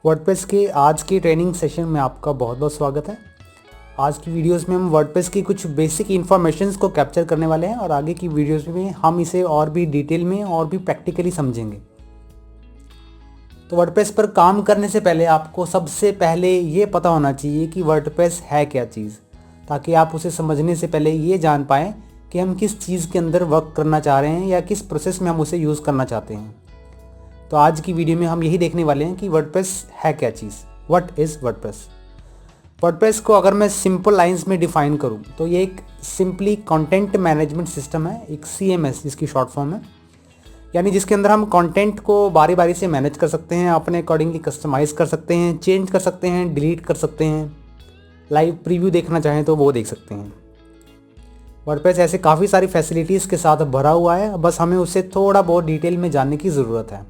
WordPress के आज की ट्रेनिंग सेशन में आपका बहुत बहुत स्वागत है। आज की वीडियोस में हम वर्डप्रेस की कुछ बेसिक इन्फॉर्मेशंस को कैप्चर करने वाले हैं और आगे की वीडियोस में हम इसे और भी डिटेल में और भी प्रैक्टिकली समझेंगे। तो वर्डप्रेस पर काम करने से पहले आपको सबसे पहले ये पता होना चाहिए कि वर्डप्रेस है क्या चीज़, ताकि आप उसे समझने से पहले ये जान पाएँ कि हम किस चीज़ के अंदर वर्क करना चाह रहे हैं या किस प्रोसेस में हम उसे यूज़ करना चाहते हैं। तो आज की वीडियो में हम यही देखने वाले हैं कि वर्डप्रेस है क्या चीज़, व्हाट इज़ वर्डप्रेस। वर्डप्रेस को अगर मैं सिंपल लाइंस में डिफाइन करूं तो ये एक सिंपली कंटेंट मैनेजमेंट सिस्टम है, एक CMS जिसकी शॉर्ट फॉर्म है, यानी जिसके अंदर हम कंटेंट को बारी बारी से मैनेज कर सकते हैं, अपने अकॉर्डिंगली कस्टमाइज़ कर सकते हैं, चेंज कर सकते हैं, डिलीट कर सकते हैं, लाइव प्रीव्यू देखना चाहें तो वो देख सकते हैं। वर्डप्रेस ऐसे काफ़ी सारी फैसिलिटीज़ के साथ भरा हुआ है, बस हमें उसे थोड़ा बहुत डिटेल में जानने की ज़रूरत है।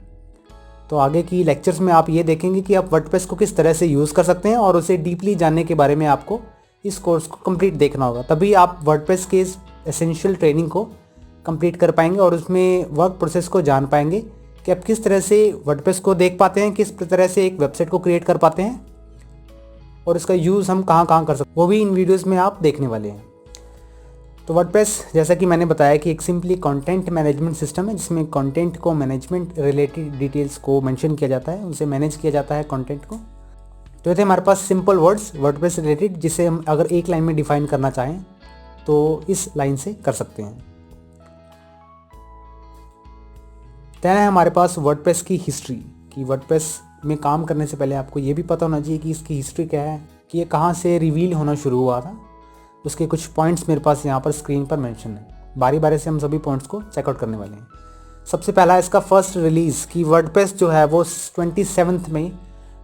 तो आगे की लेक्चर्स में आप ये देखेंगे कि आप वर्डप्रेस को किस तरह से यूज़ कर सकते हैं और उसे डीपली जानने के बारे में आपको इस कोर्स को कंप्लीट देखना होगा, तभी आप वर्डप्रेस के इस एसेंशियल ट्रेनिंग को कंप्लीट कर पाएंगे और उसमें वर्क प्रोसेस को जान पाएंगे कि आप किस तरह से वर्डप्रेस को देख पाते हैं, किस तरह से एक वेबसाइट को क्रिएट कर पाते हैं और इसका यूज़ हम कहाँ कहाँ कर सकते हैं, वो भी इन वीडियोज़ में आप देखने वाले हैं। तो वर्डप्रेस जैसा कि मैंने बताया कि एक सिंपली कंटेंट मैनेजमेंट सिस्टम है, जिसमें कंटेंट को मैनेजमेंट रिलेटेड डिटेल्स को मेंशन किया जाता है, उसे मैनेज किया जाता है कंटेंट को। तो ये थे हमारे पास सिंपल वर्ड्स वर्डप्रेस रिलेटेड, जिसे हम अगर एक लाइन में डिफाइन करना चाहें तो इस लाइन से कर सकते हैं। देन है हमारे पास वर्डप्रेस की हिस्ट्री, कि वर्डप्रेस में काम करने से पहले आपको ये भी पता होना चाहिए कि इसकी हिस्ट्री क्या है, कि ये कहाँ से रिवील होना शुरू हुआ था। उसके कुछ पॉइंट्स मेरे पास यहाँ पर स्क्रीन पर मेंशन है, बारी बारी से हम सभी पॉइंट्स को चेकआउट करने वाले हैं। सबसे पहला इसका फर्स्ट रिलीज़, कि वर्डप्रेस जो है वो 27 मई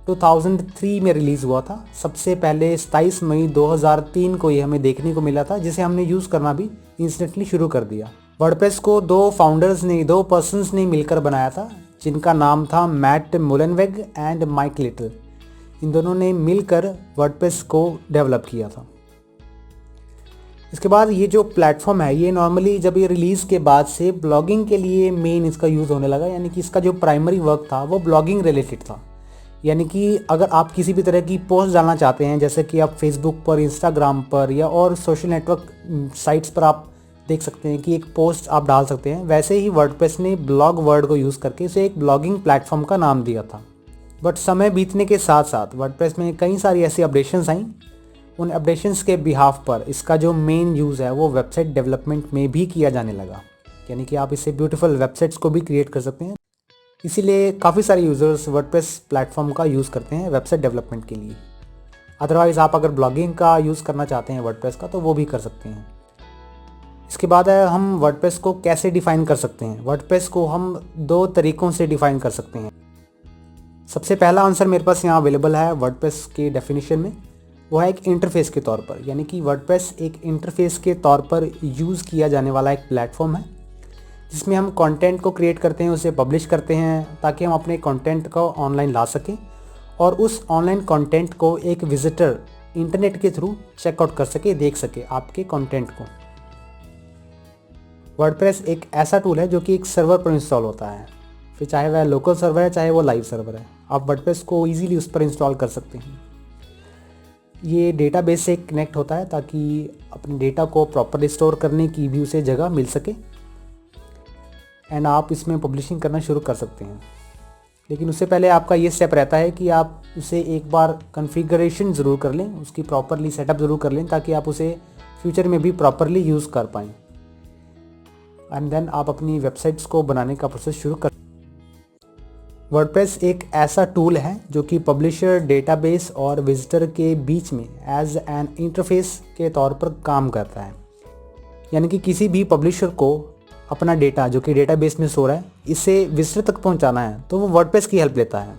2003 में रिलीज़ हुआ था। सबसे पहले 27 मई 2003 को ये हमें देखने को मिला था, जिसे हमने यूज़ करना भी इंस्टेंटली शुरू कर दिया। वर्डप्रेस को दो पर्सन्स ने मिलकर बनाया था, जिनका नाम था Matt Mullenweg and Mike Little. इन दोनों ने मिलकर वर्डप्रेस को डेवलप किया था। इसके बाद ये जो प्लेटफॉर्म है, ये नॉर्मली जब ये रिलीज़ के बाद से ब्लॉगिंग के लिए मेन इसका यूज़ होने लगा, यानी कि इसका जो प्राइमरी वर्क था वो ब्लॉगिंग रिलेटेड था। यानी कि अगर आप किसी भी तरह की पोस्ट डालना चाहते हैं, जैसे कि आप फेसबुक पर, इंस्टाग्राम पर या और सोशल नेटवर्क साइट्स पर आप देख सकते हैं कि एक पोस्ट आप डाल सकते हैं, वैसे ही वर्डप्रेस ने ब्लॉग वर्ड को यूज़ करके इसे एक ब्लॉगिंग प्लेटफॉर्म का नाम दिया था। बट समय बीतने के साथ साथ वर्डप्रेस में कई सारी ऐसी अपडेशंस आई। उन अपडेशंस के बिहाफ पर इसका जो मेन यूज़ है वो वेबसाइट डेवलपमेंट में भी किया जाने लगा, यानी कि आप इससे ब्यूटीफुल वेबसाइट्स को भी क्रिएट कर सकते हैं। इसीलिए काफ़ी सारे यूज़र्स वर्डप्रेस प्लेटफॉर्म का यूज़ करते हैं वेबसाइट डेवलपमेंट के लिए। अदरवाइज़ आप अगर ब्लॉगिंग का यूज़ करना चाहते हैं वर्डप्रेस का, तो वो भी कर सकते हैं। इसके बाद है हम वर्डप्रेस को कैसे डिफ़ाइन कर सकते हैं। वर्डप्रेस को हम दो तरीक़ों से डिफ़ाइन कर सकते हैं। सबसे पहला आंसर मेरे पास यहाँ अवेलेबल है वर्डप्रेस के डेफिनेशन में, वो है एक इंटरफेस के तौर पर, यानी कि वर्डप्रेस एक इंटरफेस के तौर पर यूज़ किया जाने वाला एक प्लेटफॉर्म है, जिसमें हम कंटेंट को क्रिएट करते हैं, उसे पब्लिश करते हैं, ताकि हम अपने कंटेंट को ऑनलाइन ला सकें और उस ऑनलाइन कंटेंट को एक विजिटर इंटरनेट के थ्रू चेकआउट कर सके, देख सके आपके कंटेंट को। वर्डप्रेस एक ऐसा टूल है जो कि एक सर्वर पर इंस्टॉल होता है, फिर चाहे वह लोकल सर्वर है चाहे वो लाइव सर्वर है, आप वर्डप्रेस को ईजिली उस पर इंस्टॉल कर सकते हैं। ये डेटाबेस से कनेक्ट होता है ताकि अपने डेटा को प्रॉपरली स्टोर करने की भी उसे जगह मिल सके एंड आप इसमें पब्लिशिंग करना शुरू कर सकते हैं। लेकिन उससे पहले आपका ये स्टेप रहता है कि आप उसे एक बार कॉन्फ़िगरेशन ज़रूर कर लें, उसकी प्रॉपरली सेटअप ज़रूर कर लें, ताकि आप उसे फ्यूचर में भी प्रॉपरली यूज़ कर पाएँ एंड देन आप अपनी वेबसाइट्स को बनाने का प्रोसेस शुरू कर। वर्डप्रेस एक ऐसा टूल है जो कि पब्लिशर, डेटाबेस और विजिटर के बीच में एज एन इंटरफेस के तौर पर काम करता है। यानी कि किसी भी पब्लिशर को अपना डेटा जो कि डेटाबेस में स्टोर है, इसे विजिटर तक पहुंचाना है तो वो वर्डप्रेस की हेल्प लेता है।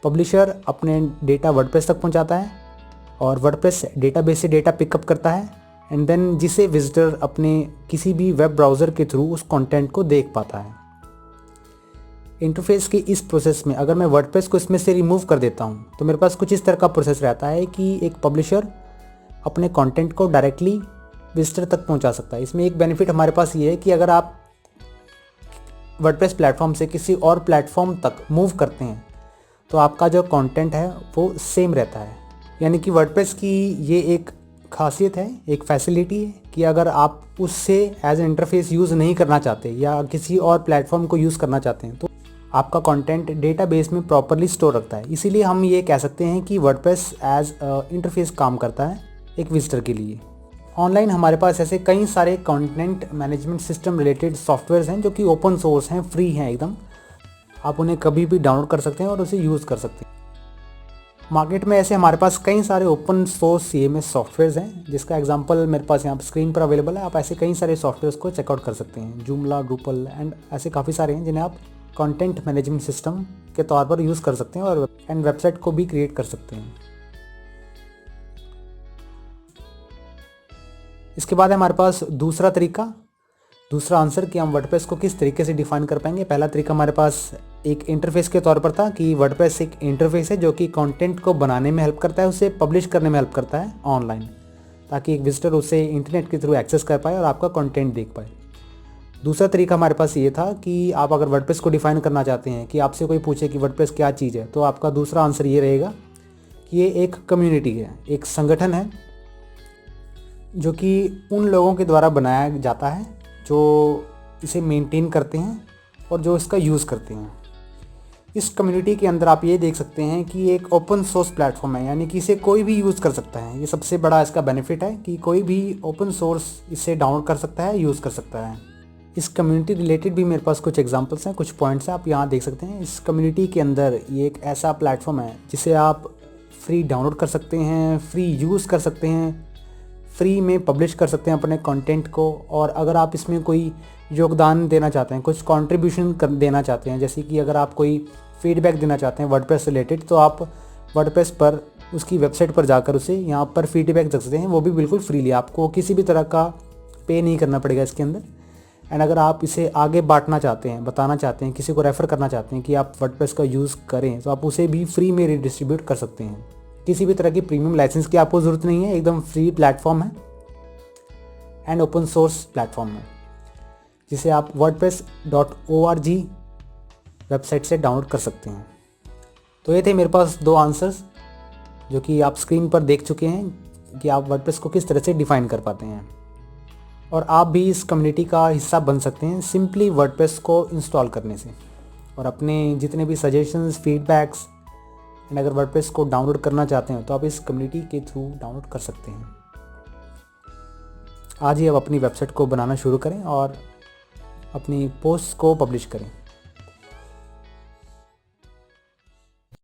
पब्लिशर अपने डेटा वर्डप्रेस तक पहुंचाता है और वर्डप्रेस डेटाबेस से डेटा पिकअप करता है एंड देन जिसे विजिटर अपने किसी भी वेब ब्राउज़र के थ्रू उस कंटेंट को देख पाता है। इंटरफेस के इस प्रोसेस में अगर मैं वर्डप्रेस को इसमें से रिमूव कर देता हूँ तो मेरे पास कुछ इस तरह का प्रोसेस रहता है कि एक पब्लिशर अपने कंटेंट को डायरेक्टली विजिटर तक पहुँचा सकता है। इसमें एक बेनिफिट हमारे पास ये है कि अगर आप वर्डप्रेस प्लेटफॉर्म से किसी और प्लेटफॉर्म तक मूव करते हैं तो आपका जो कंटेंट है वो सेम रहता है। यानी कि वर्डप्रेस की ये एक खासियत है, एक फैसिलिटी है कि अगर आप उससे एज एन इंटरफेस यूज़ नहीं करना चाहते या किसी और प्लेटफॉर्म को यूज़ करना चाहते हैं तो आपका कंटेंट डेटाबेस में प्रॉपरली स्टोर रखता है। इसीलिए हम ये कह सकते हैं कि वर्डप्रेस एज इंटरफेस काम करता है एक विजिटर के लिए। ऑनलाइन हमारे पास ऐसे कई सारे content management system related softwares हैं जो कि ओपन सोर्स हैं, फ्री हैं एकदम। आप उन्हें कभी भी डाउनलोड कर सकते हैं और उसे यूज़ कर सकते हैं। मार्केट में ऐसे हमारे पास कई सारे ओपन सोर्स CMS सॉफ्टवेयर्स हैं, जिसका एग्जांपल मेरे पास यहाँ पर स्क्रीन पर अवेलेबल है। आप ऐसे कई सारे सॉफ्टवेयर्स को चेकआउट कर सकते हैं, जूमला, ड्रूपल एंड ऐसे काफ़ी सारे हैं जिन्हें आप कंटेंट मैनेजमेंट सिस्टम के तौर पर यूज़ कर सकते हैं और वेबसाइट को भी क्रिएट कर सकते हैं। इसके बाद है हमारे पास दूसरा आंसर कि हम वर्डप्रेस को किस तरीके से डिफाइन कर पाएंगे। पहला तरीका हमारे पास एक इंटरफेस के तौर पर था कि वर्डप्रेस एक इंटरफेस है जो कि कंटेंट को बनाने में हेल्प करता है, उसे पब्लिश करने में हेल्प करता है ऑनलाइन, ताकि एक विजिटर उसे इंटरनेट के थ्रू एक्सेस कर पाए और आपका कंटेंट देख पाए। दूसरा तरीका हमारे पास ये था कि आप अगर वर्डप्रेस को डिफाइन करना चाहते हैं कि आपसे कोई पूछे कि वर्डप्रेस क्या चीज़ है, तो आपका दूसरा आंसर ये रहेगा कि ये एक कम्युनिटी है, एक संगठन है जो कि उन लोगों के द्वारा बनाया जाता है जो इसे मेंटेन करते हैं और जो इसका यूज़ करते हैं। इस कम्युनिटी के अंदर आप ये देख सकते हैं कि एक ओपन सोर्स प्लेटफॉर्म है, यानी कि इसे कोई भी यूज़ कर सकता है। ये सबसे बड़ा इसका बेनिफिट है कि कोई भी ओपन सोर्स इसे डाउनलोड कर सकता है, यूज़ कर सकता है। इस कम्युनिटी रिलेटेड भी मेरे पास कुछ एग्जांपल्स हैं, कुछ पॉइंट्स हैं, आप यहाँ देख सकते हैं। इस कम्युनिटी के अंदर ये एक ऐसा प्लेटफॉर्म है जिसे आप फ्री डाउनलोड कर सकते हैं, फ्री यूज़ कर सकते हैं, फ्री में पब्लिश कर सकते हैं अपने कंटेंट को। और अगर आप इसमें कोई योगदान देना चाहते हैं, कुछ कंट्रीब्यूशन देना चाहते हैं, जैसे कि अगर आप कोई फीडबैक देना चाहते हैं वर्डप्रेस रिलेटेड, तो आप वर्डप्रेस पर उसकी वेबसाइट पर जाकर उसे यहाँ पर फीडबैक दे सकते हैं, वो भी बिल्कुल फ्रीली। आपको किसी भी तरह का पे नहीं करना पड़ेगा इसके अंदर। एंड अगर आप इसे आगे बांटना चाहते हैं, बताना चाहते हैं, किसी को रेफ़र करना चाहते हैं कि आप वर्डप्रेस का यूज़ करें, तो आप उसे भी फ्री में रिडिस्ट्रीब्यूट कर सकते हैं। किसी भी तरह की प्रीमियम लाइसेंस की आपको ज़रूरत नहीं है, एकदम फ्री प्लेटफॉर्म है एंड ओपन सोर्स प्लेटफॉर्म है, जिसे आप wordpress.org वेबसाइट से डाउनलोड कर सकते हैं। तो ये थे मेरे पास 2 आंसर्स जो कि आप स्क्रीन पर देख चुके हैं कि आप वर्डप्रेस को किस तरह से डिफ़ाइन कर पाते हैं। और आप भी इस कम्युनिटी का हिस्सा बन सकते हैं सिंपली वर्डप्रेस को इंस्टॉल करने से। और अपने जितने भी सजेशंस, फीडबैक्स एंड अगर वर्डप्रेस को डाउनलोड करना चाहते हैं तो आप इस कम्युनिटी के थ्रू डाउनलोड कर सकते हैं। आज ही आप अपनी वेबसाइट को बनाना शुरू करें और अपनी पोस्ट को पब्लिश करें।